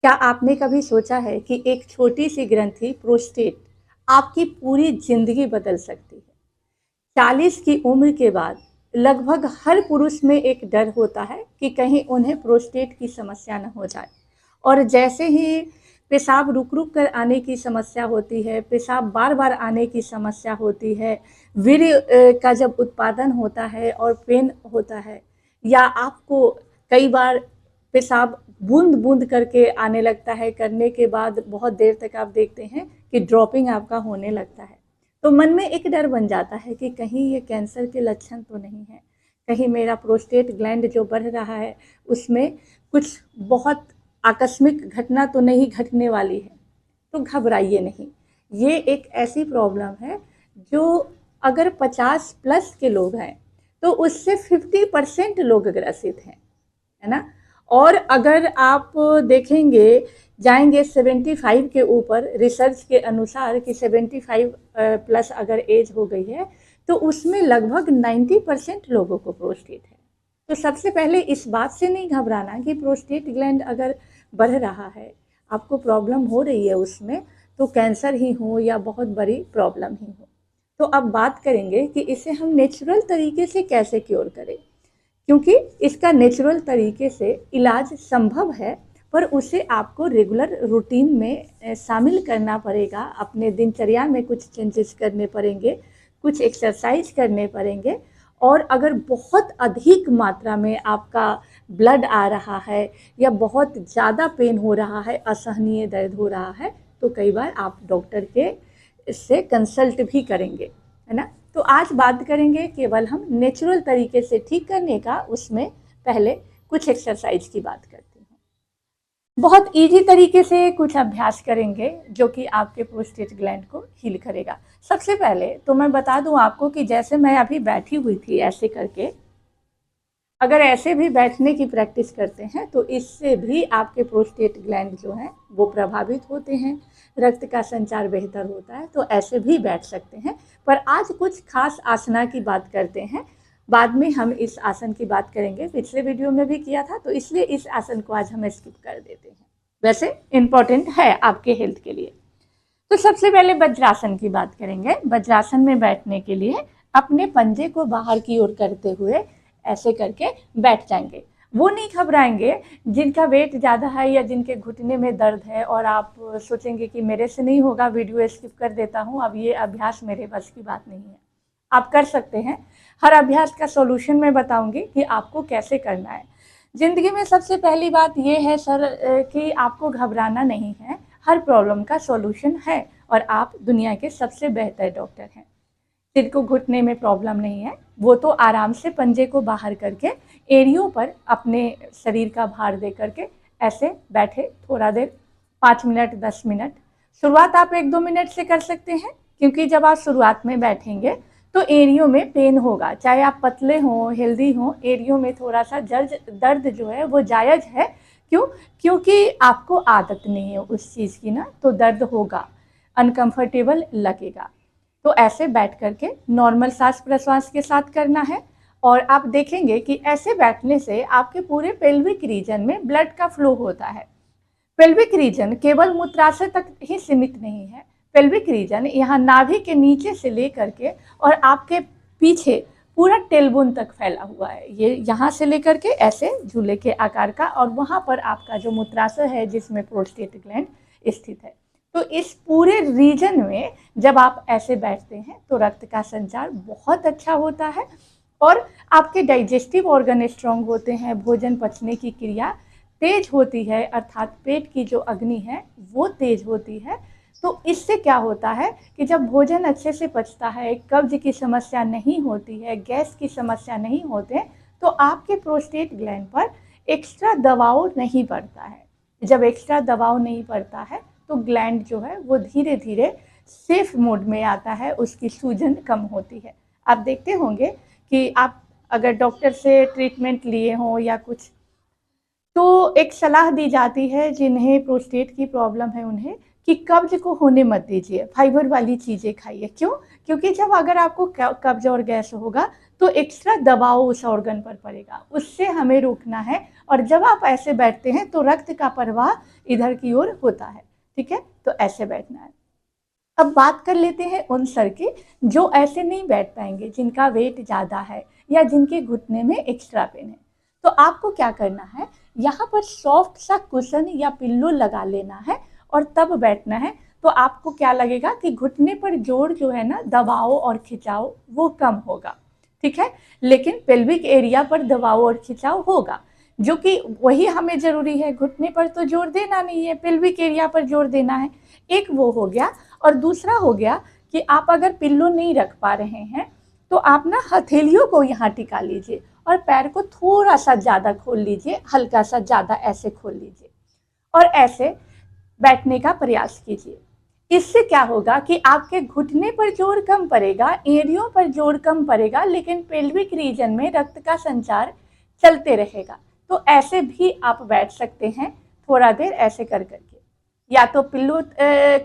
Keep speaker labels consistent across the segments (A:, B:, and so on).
A: क्या आपने कभी सोचा है कि एक छोटी सी ग्रंथि प्रोस्टेट आपकी पूरी जिंदगी बदल सकती है? 40 की उम्र के बाद लगभग हर पुरुष में एक डर होता है कि कहीं उन्हें प्रोस्टेट की समस्या न हो जाए। और जैसे ही पेशाब रुक रुक कर आने की समस्या होती है, पेशाब बार बार आने की समस्या होती है, वीर्य का जब उत्पादन होता है और पेन होता है, या आपको कई बार पेशाब बूंद बूंद करके आने लगता है, करने के बाद बहुत देर तक आप देखते हैं कि ड्रॉपिंग आपका होने लगता है, तो मन में एक डर बन जाता है कि कहीं ये कैंसर के लक्षण तो नहीं है, कहीं मेरा प्रोस्टेट ग्लैंड जो बढ़ रहा है उसमें कुछ बहुत आकस्मिक घटना तो नहीं घटने वाली है। तो घबराइए नहीं, ये एक ऐसी प्रॉब्लम है जो अगर 50 प्लस के लोग हैं तो उससे 50% लोग ग्रसित हैं, है ना। और अगर आप देखेंगे, जाएंगे 75 के ऊपर, रिसर्च के अनुसार कि 75 प्लस अगर एज हो गई है तो उसमें लगभग 90% लोगों को प्रोस्टेट है। तो सबसे पहले इस बात से नहीं घबराना कि प्रोस्टेट ग्लैंड अगर बढ़ रहा है, आपको प्रॉब्लम हो रही है उसमें, तो कैंसर ही हो या बहुत बड़ी प्रॉब्लम ही हो। तो अब बात करेंगे कि इसे हम नेचुरल तरीके से कैसे क्योर करें, क्योंकि इसका नेचुरल तरीके से इलाज संभव है, पर उसे आपको रेगुलर रूटीन में शामिल करना पड़ेगा। अपने दिनचर्या में कुछ चेंजेस करने पड़ेंगे, कुछ एक्सरसाइज करने पड़ेंगे। और अगर बहुत अधिक मात्रा में आपका ब्लड आ रहा है या बहुत ज़्यादा पेन हो रहा है, असहनीय दर्द हो रहा है, तो कई बार आप डॉक्टर के से कंसल्ट भी करेंगे, है ना। तो आज बात करेंगे केवल हम नेचुरल तरीके से ठीक करने का। उसमें पहले कुछ एक्सरसाइज की बात करते हैं। बहुत इजी तरीके से कुछ अभ्यास करेंगे जो कि आपके प्रोस्टेट ग्लैंड को हील करेगा। सबसे पहले तो मैं बता दूं आपको कि जैसे मैं अभी बैठी हुई थी ऐसे करके, अगर ऐसे भी बैठने की प्रैक्टिस करते हैं तो इससे भी आपके प्रोस्टेट ग्लैंड जो हैं वो प्रभावित होते हैं, रक्त का संचार बेहतर होता है। तो ऐसे भी बैठ सकते हैं। पर आज कुछ खास आसना की बात करते हैं, बाद में हम इस आसन की बात करेंगे। पिछले वीडियो में भी किया था, तो इसलिए इस आसन को आज हम स्किप कर देते हैं, वैसे इम्पॉर्टेंट है आपके हेल्थ के लिए। तो सबसे पहले वज्रासन की बात करेंगे। वज्रासन में बैठने के लिए अपने पंजे को बाहर की ओर करते हुए ऐसे करके बैठ जाएंगे। वो नहीं घबराएंगे जिनका वेट ज़्यादा है या जिनके घुटने में दर्द है और आप सोचेंगे कि मेरे से नहीं होगा, वीडियो स्किप कर देता हूँ, अब ये अभ्यास मेरे बस की बात नहीं है। आप कर सकते हैं। हर अभ्यास का सॉल्यूशन मैं बताऊंगी कि आपको कैसे करना है। ज़िंदगी में सबसे पहली बात ये है सर कि आपको घबराना नहीं है। हर प्रॉब्लम का सॉल्यूशन है और आप दुनिया के सबसे बेहतर डॉक्टर हैं। जिनको घुटने में प्रॉब्लम नहीं है वो तो आराम से पंजे को बाहर करके एड़ियों पर अपने शरीर का भार दे करके ऐसे बैठे थोड़ा देर, 5 मिनट 10 मिनट। शुरुआत आप 1-2 मिनट से कर सकते हैं, क्योंकि जब आप शुरुआत में बैठेंगे तो एड़ियों में पेन होगा। चाहे आप पतले हों, हेल्दी हों, एड़ियों में थोड़ा सा दर्द जो है वो जायज़ है। क्यों? क्योंकि आपको आदत नहीं है उस चीज़ की ना, तो दर्द होगा, अनकंफर्टेबल लगेगा। तो ऐसे बैठ करके नॉर्मल सांस प्रश्वास के साथ करना है। और आप देखेंगे कि ऐसे बैठने से आपके पूरे पेल्विक रीजन में ब्लड का फ्लो होता है। पेल्विक रीजन केवल मूत्राशय तक ही सीमित नहीं है। पेल्विक रीजन यहाँ नाभि के नीचे से लेकर के और आपके पीछे पूरा टेलबोन तक फैला हुआ है। ये यहाँ से लेकर के ऐसे झूले के आकार का, और वहाँ पर आपका जो मूत्राशय है जिसमें प्रोस्टेट ग्लैंड स्थित है। तो इस पूरे रीजन में जब आप ऐसे बैठते हैं तो रक्त का संचार बहुत अच्छा होता है और आपके डाइजेस्टिव ऑर्गन स्ट्रांग होते हैं, भोजन पचने की क्रिया तेज होती है, अर्थात पेट की जो अग्नि है वो तेज होती है। तो इससे क्या होता है कि जब भोजन अच्छे से पचता है, कब्ज की समस्या नहीं होती है, गैस की समस्या नहीं होते, तो आपके प्रोस्टेट ग्लैंड पर एक्स्ट्रा दबाव नहीं पड़ता है। जब एक्स्ट्रा दबाव नहीं पड़ता है तो ग्लैंड जो है वो धीरे धीरे सेफ मोड में आता है, उसकी सूजन कम होती है। आप देखते होंगे कि आप अगर डॉक्टर से ट्रीटमेंट लिए हों या कुछ, तो एक सलाह दी जाती है जिन्हें प्रोस्टेट की प्रॉब्लम है उन्हें, कि कब्ज को होने मत दीजिए, फाइबर वाली चीज़ें खाइए। क्यों? क्योंकि जब अगर आपको कब्ज और गैस होगा तो एक्स्ट्रा दबाव उस ऑर्गन पर पड़ेगा, उससे हमें रोकना है। और जब आप ऐसे बैठते हैं तो रक्त का प्रवाह इधर की ओर होता है, ठीक है, तो ऐसे बैठना है। अब बात कर लेते हैं उन सर की जो ऐसे नहीं बैठ पाएंगे, जिनका वेट ज़्यादा है या जिनके घुटने में एक्स्ट्रा पेन है। तो आपको क्या करना है, यहाँ पर सॉफ्ट सा कुशन या पिल्लो लगा लेना है और तब बैठना है। तो आपको क्या लगेगा कि घुटने पर जोर जो है ना, दबाव और खिंचाव वो कम होगा, ठीक है, लेकिन पेल्विक एरिया पर दबाव और खिंचाव होगा, जो कि वही हमें जरूरी है। घुटने पर तो जोर देना नहीं है, पेल्विक एरिया पर जोर देना है। एक वो हो गया। और दूसरा हो गया कि आप अगर पिल्लो नहीं रख पा रहे हैं तो आप ना हथेलियों को यहाँ टिका लीजिए और पैर को थोड़ा सा ज़्यादा खोल लीजिए, हल्का सा ज़्यादा ऐसे खोल लीजिए और ऐसे बैठने का प्रयास कीजिए। इससे क्या होगा कि आपके घुटने पर जोर कम पड़ेगा, एड़ियों पर जोर कम पड़ेगा, लेकिन पेल्विक रीजन में रक्त का संचार चलते रहेगा। तो ऐसे भी आप बैठ सकते हैं थोड़ा देर ऐसे कर करके, या तो पिल्लो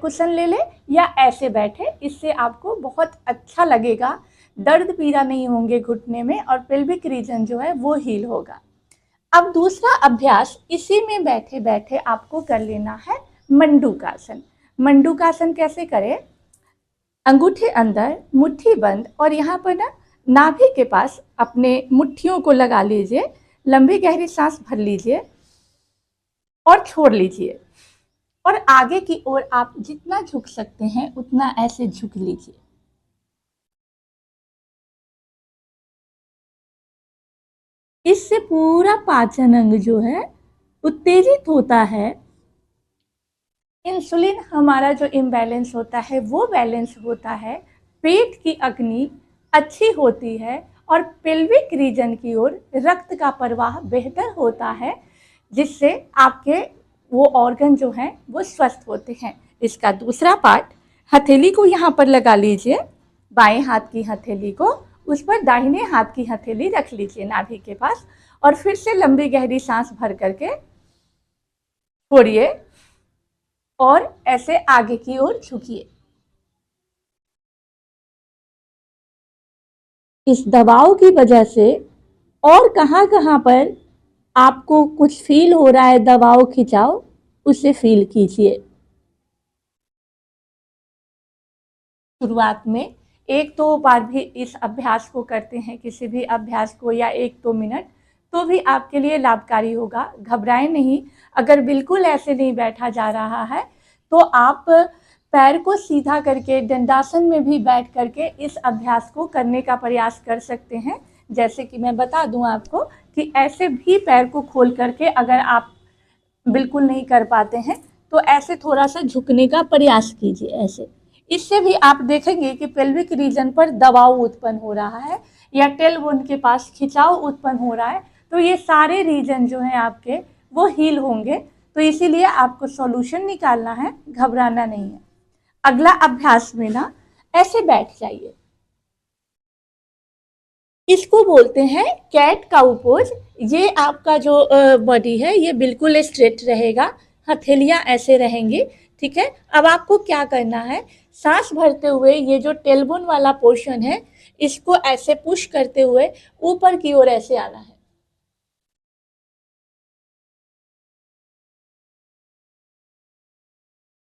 A: कुशन ले ले या ऐसे बैठे, इससे आपको बहुत अच्छा लगेगा, दर्द पीड़ा नहीं होंगे घुटने में और पेल्विक रीजन जो है वो हील होगा। अब दूसरा अभ्यास इसी में बैठे बैठे आपको कर लेना है मंडूकासन। मंडूकासन कैसे करें, अंगूठे अंदर, मुट्ठी बंद, और यहाँ पर ना नाभि के पास अपने मुट्ठियों को लगा लीजिए, लंबी गहरी सांस भर लीजिए और छोड़ लीजिए, और आगे की ओर आप जितना झुक सकते हैं उतना ऐसे झुक लीजिए। इससे पूरा पाचन अंग जो है उत्तेजित होता है। इंसुलिन हमारा जो इम्बैलेंस होता है वो बैलेंस होता है, पेट की अग्नि अच्छी होती है और पेल्विक रीजन की ओर रक्त का प्रवाह बेहतर होता है, जिससे आपके वो ऑर्गन जो हैं वो स्वस्थ होते हैं। इसका दूसरा पार्ट, हथेली को यहाँ पर लगा लीजिए, बाएं हाथ की हथेली को, उस पर दाहिने हाथ की हथेली रख लीजिए नाभि के पास, और फिर से लंबी गहरी सांस भर करके छोड़िए और ऐसे आगे की ओर झुकिए। इस दबाव की वजह से और कहाँ पर आपको कुछ फील हो रहा है, दबाव खिंचाव, उसे फील कीजिए। शुरुआत में 1-2 बार भी इस अभ्यास को करते हैं, किसी भी अभ्यास को, या 1-2 मिनट, तो भी आपके लिए लाभकारी होगा। घबराएं नहीं। अगर बिल्कुल ऐसे नहीं बैठा जा रहा है तो आप पैर को सीधा करके दंडासन में भी बैठ करके इस अभ्यास को करने का प्रयास कर सकते हैं। जैसे कि मैं बता दूं आपको कि ऐसे भी पैर को खोल करके अगर आप बिल्कुल नहीं कर पाते हैं तो ऐसे थोड़ा सा झुकने का प्रयास कीजिए ऐसे। इससे भी आप देखेंगे कि पेल्विक रीजन पर दबाव उत्पन्न हो रहा है या टेलबोन के पास खिंचाव उत्पन्न हो रहा है, तो ये सारे रीजन जो हैं आपके वो हील होंगे। तो इसीलिए आपको सॉल्यूशन निकालना है, घबराना नहीं है। अगला अभ्यास में ना ऐसे बैठ जाइए, इसको बोलते हैं कैट काउ पोज। ये आपका जो बॉडी है ये बिल्कुल स्ट्रेट रहेगा, हथेलियां ऐसे रहेंगी, ठीक है। अब आपको क्या करना है, सांस भरते हुए ये जो टेलबोन वाला पोर्शन है इसको ऐसे पुश करते हुए ऊपर की ओर ऐसे आना है।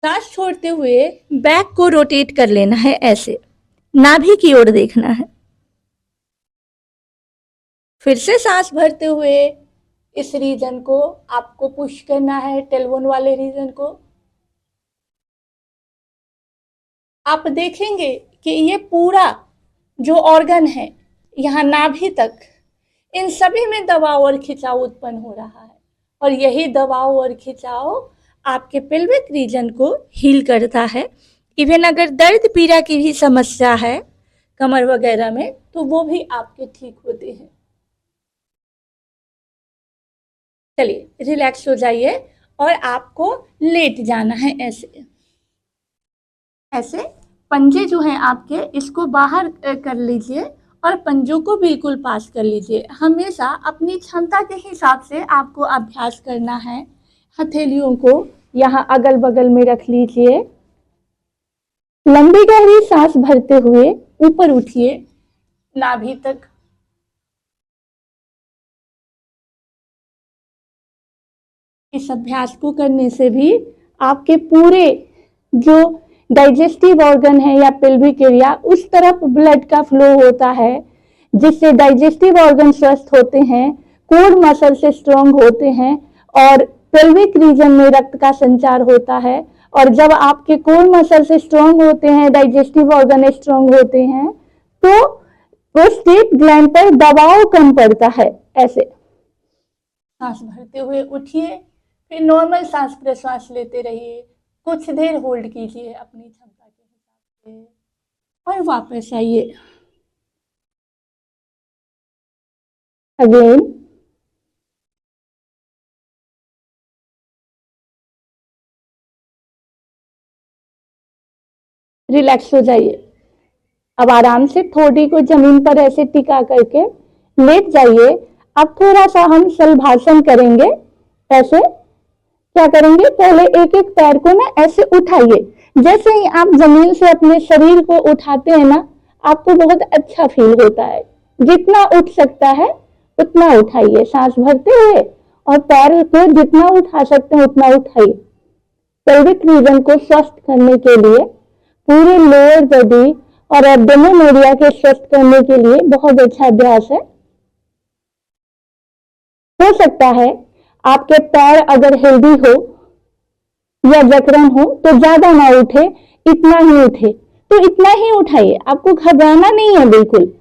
A: सांस छोड़ते हुए बैक को रोटेट कर लेना है ऐसे, नाभि की ओर देखना है। फिर से सांस भरते हुए इस रीजन को आपको पुश करना है, टेलबोन वाले रीजन को। आप देखेंगे कि ये पूरा जो ऑर्गन है यहाँ नाभि तक, इन सभी में दबाव और खिंचाव उत्पन्न हो रहा है, और यही दबाव और खिंचाव आपके पेल्विक रीजन को हील करता है। इवन अगर दर्द पीड़ा की भी समस्या है कमर वगैरह में तो वो भी आपके ठीक होते हैं। चलिए रिलैक्स हो जाइए और आपको लेट जाना है ऐसे। ऐसे पंजे जो हैं आपके इसको बाहर कर लीजिए और पंजों को बिल्कुल पास कर लीजिए। हमेशा अपनी क्षमता के हिसाब से आपको अभ्यास करना है। हथेलियों को यहाँ अगल बगल में रख लीजिए, लंबी गहरी सांस भरते हुए ऊपर उठिए नाभि तक, इस अभ्यास को करने से भी आपके पूरे जो डाइजेस्टिव ऑर्गन है या पेल्विक एरिया उस तरफ ब्लड का फ्लो होता है, जिससे डाइजेस्टिव ऑर्गन स्वस्थ होते हैं, कोर मसल से स्ट्रांग होते हैं और पेल्विक रीजन में रक्त का संचार होता है। और जब आपके कोर मसल से स्ट्रांग होते हैं, डाइजेस्टिव ऑर्गन स्ट्रांग होते हैं, तो प्रोस्टेट ग्लैंड पर दबाव कम पड़ता है। ऐसे सांस भरते हुए उठिए, फिर नॉर्मल सांस प्रश्वास लेते रहिए, कुछ देर होल्ड कीजिए अपनी क्षमता के हिसाब से और वापस आइए। अगेन रिलैक्स हो जाइए। अब आराम से थोड़ी को जमीन पर ऐसे टिका करके लेट जाइए। अब थोड़ा सा हम शलभासन करेंगे। ऐसे क्या करेंगे, पहले एक एक पैर को ना ऐसे उठाइए। जैसे ही आप जमीन से अपने शरीर को उठाते हैं ना, आपको बहुत अच्छा फील होता है। जितना उठ सकता है उतना उठाइए सांस भरते हुए, और पैर को जितना उठा सकते हैं उतना उठाइए। पेल्विक रीजन को स्वस्थ करने के लिए, पूरे लोअर बॉडी और एब्डोमेन एरिया के स्वस्थ करने के लिए बहुत अच्छा अभ्यास है। हो सकता है आपके पैर अगर हेल्दी हो या जकड़न हो तो ज्यादा ना उठे, इतना ही उठे तो इतना ही उठाइए। आपको घबराना नहीं है, बिल्कुल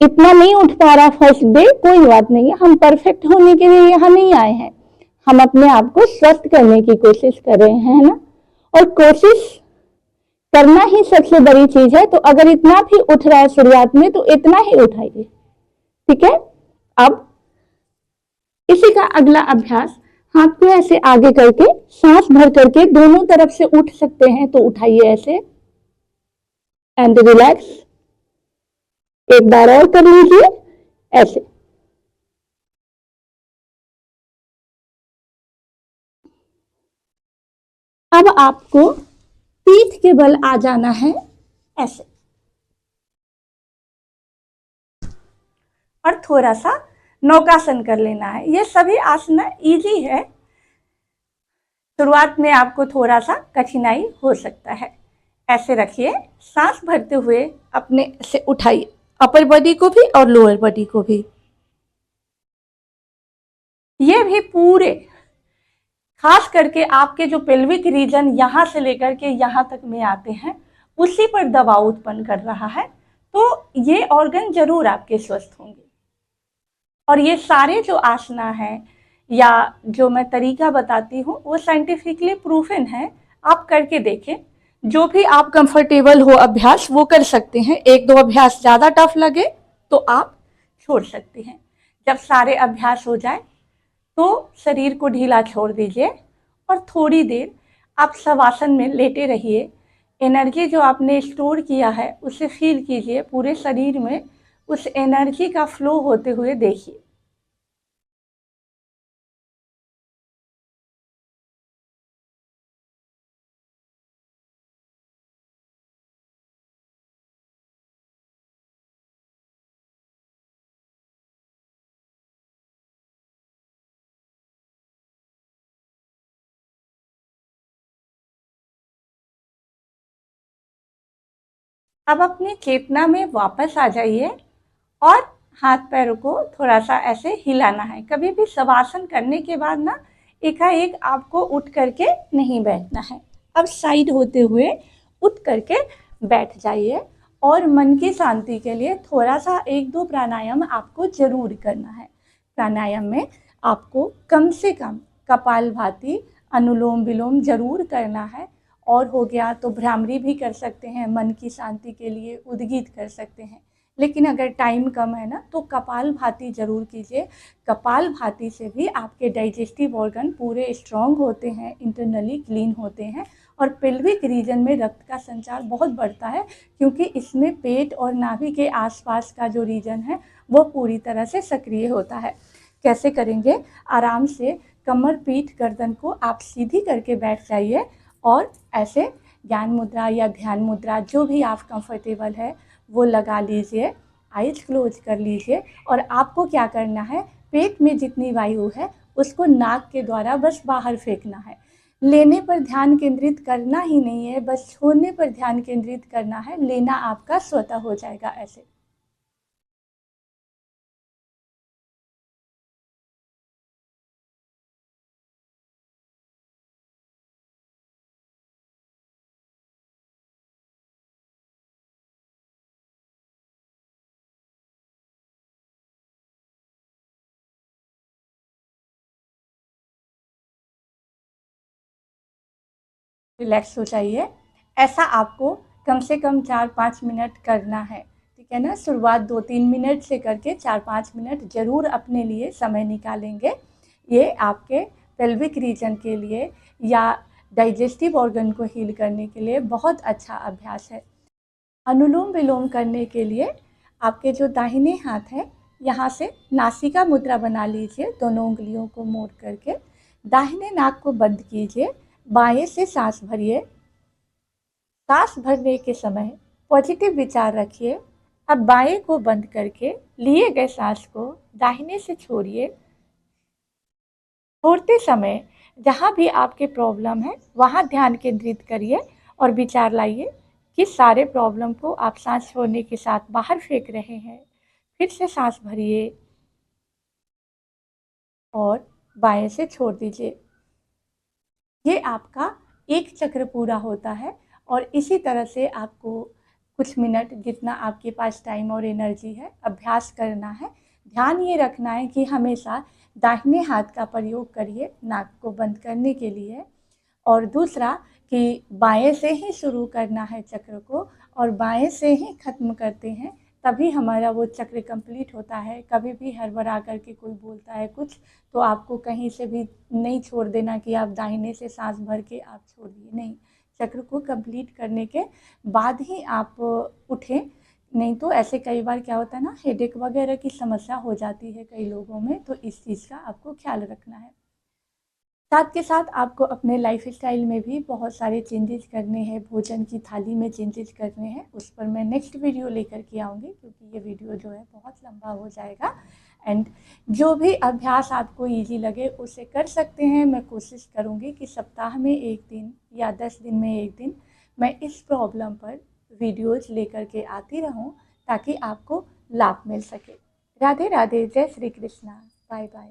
A: इतना नहीं उठ पा रहा फर्स्ट डे, कोई बात नहीं है। हम परफेक्ट होने के लिए यहाँ नहीं आए हैं, हम अपने आप को स्वस्थ करने की कोशिश कर रहे हैं ना। और कोशिश करना ही सबसे बड़ी चीज है। तो अगर इतना भी उठ रहा है शुरुआत में तो इतना ही उठाइए, ठीक है। अब इसी का अगला अभ्यास, हाथ को ऐसे आगे करके सांस भर करके दोनों तरफ से उठ सकते हैं तो उठाइए ऐसे एंड रिलैक्स। एक बार और कर लीजिए ऐसे। अब आपको पीठ के बल आ जाना है ऐसे, और थोड़ा सा नौकासन कर लेना है। ये सभी आसन इजी है, शुरुआत में आपको थोड़ा सा कठिनाई हो सकता है। ऐसे रखिए, सांस भरते हुए अपने से उठाइए, अपर बॉडी को भी और लोअर बॉडी को भी। ये भी पूरे, खास करके आपके जो पेल्विक रीजन यहाँ से लेकर के यहाँ तक में आते हैं, उसी पर दबाव उत्पन्न कर रहा है। तो ये ऑर्गन जरूर आपके स्वस्थ होंगे। और ये सारे जो आसना हैं या जो मैं तरीका बताती हूँ वो साइंटिफिकली प्रूफन है, आप करके देखें। जो भी आप कंफर्टेबल हो अभ्यास वो कर सकते हैं। एक दो अभ्यास ज़्यादा टफ लगे तो आप छोड़ सकते हैं। जब सारे अभ्यास हो जाए तो शरीर को ढीला छोड़ दीजिए और थोड़ी देर आप शवासन में लेटे रहिए। एनर्जी जो आपने स्टोर किया है उसे फील कीजिए, पूरे शरीर में उस एनर्जी का फ्लो होते हुए देखिए। अब अपनी चेतना में वापस आ जाइए और हाथ पैरों को थोड़ा सा ऐसे हिलाना है। कभी भी शवासन करने के बाद ना एकाएक आपको उठ करके नहीं बैठना है। अब साइड होते हुए उठ करके बैठ जाइए और मन की शांति के लिए थोड़ा सा एक दो प्राणायाम आपको जरूर करना है। प्राणायाम में आपको कम से कम कपालभाति, अनुलोम विलोम जरूर करना है। और हो गया तो भ्रामरी भी कर सकते हैं, मन की शांति के लिए उद्गीत कर सकते हैं। लेकिन अगर टाइम कम है ना तो कपालभाति जरूर कीजिए। कपालभाति से भी आपके डाइजेस्टिव ऑर्गन पूरे स्ट्रांग होते हैं, इंटरनली क्लीन होते हैं और पेल्विक रीजन में रक्त का संचार बहुत बढ़ता है, क्योंकि इसमें पेट और नाभि के आसपास का जो रीजन है वो पूरी तरह से सक्रिय होता है। कैसे करेंगे, आराम से कमर, पीठ, गर्दन को आप सीधी करके बैठ जाइए और ऐसे ज्ञान मुद्रा या ध्यान मुद्रा जो भी आप कंफर्टेबल है वो लगा लीजिए। आइज क्लोज कर लीजिए और आपको क्या करना है, पेट में जितनी वायु है उसको नाक के द्वारा बस बाहर फेंकना है। लेने पर ध्यान केंद्रित करना ही नहीं है, बस छोड़ने पर ध्यान केंद्रित करना है। लेना आपका स्वतः हो जाएगा ऐसे। रिलैक्स हो जाइए। ऐसा आपको कम से कम 4-5 मिनट करना है, ठीक है ना। शुरुआत 2-3 मिनट से करके 4-5 मिनट ज़रूर अपने लिए समय निकालेंगे। ये आपके पेल्विक रीजन के लिए या डाइजेस्टिव ऑर्गन को हील करने के लिए बहुत अच्छा अभ्यास है। अनुलोम विलोम करने के लिए आपके जो दाहिने हाथ है, यहाँ से नासिका मुद्रा बना लीजिए, दोनों उंगलियों को मोड़ करके दाहिने नाक को बंद कीजिए, बाएं से सांस भरिए। सांस भरने के समय पॉजिटिव विचार रखिए। अब बाएं को बंद करके लिए गए सांस को दाहिने से छोड़िए। छोड़ते समय जहाँ भी आपके प्रॉब्लम है वहाँ ध्यान केंद्रित करिए और विचार लाइए कि सारे प्रॉब्लम को आप सांस छोड़ने के साथ बाहर फेंक रहे हैं। फिर से सांस भरिए और बाएं से छोड़ दीजिए। ये आपका एक चक्र पूरा होता है और इसी तरह से आपको कुछ मिनट, जितना आपके पास टाइम और एनर्जी है, अभ्यास करना है। ध्यान ये रखना है कि हमेशा दाहिने हाथ का प्रयोग करिए नाक को बंद करने के लिए, और दूसरा कि बाएं से ही शुरू करना है चक्र को और बाएं से ही ख़त्म करते हैं, तभी हमारा वो चक्र कंप्लीट होता है। कभी भी हड़बड़ा करके कोई बोलता है कुछ, तो आपको कहीं से भी नहीं छोड़ देना कि आप दाहिने से सांस भर के आप छोड़ दिए, नहीं। चक्र को कंप्लीट करने के बाद ही आप उठें। नहीं तो ऐसे कई बार क्या होता है ना, हेडेक वगैरह की समस्या हो जाती है कई लोगों में, तो इस चीज़ का आपको ख्याल रखना है। साथ के साथ आपको अपने लाइफ़स्टाइल में भी बहुत सारे चेंजेस करने हैं, भोजन की थाली में चेंजेस करने हैं। उस पर मैं नेक्स्ट वीडियो लेकर के आऊँगी, क्योंकि ये वीडियो जो है बहुत लंबा हो जाएगा। एंड जो भी अभ्यास आपको ईज़ी लगे उसे कर सकते हैं। मैं कोशिश करूँगी कि सप्ताह में 1 दिन या 10 दिन में 1 दिन मैं इस प्रॉब्लम पर वीडियोज़ लेकर के आती रहूँ, ताकि आपको लाभ मिल सके। राधे राधे, जय श्री कृष्णा, बाय बाय।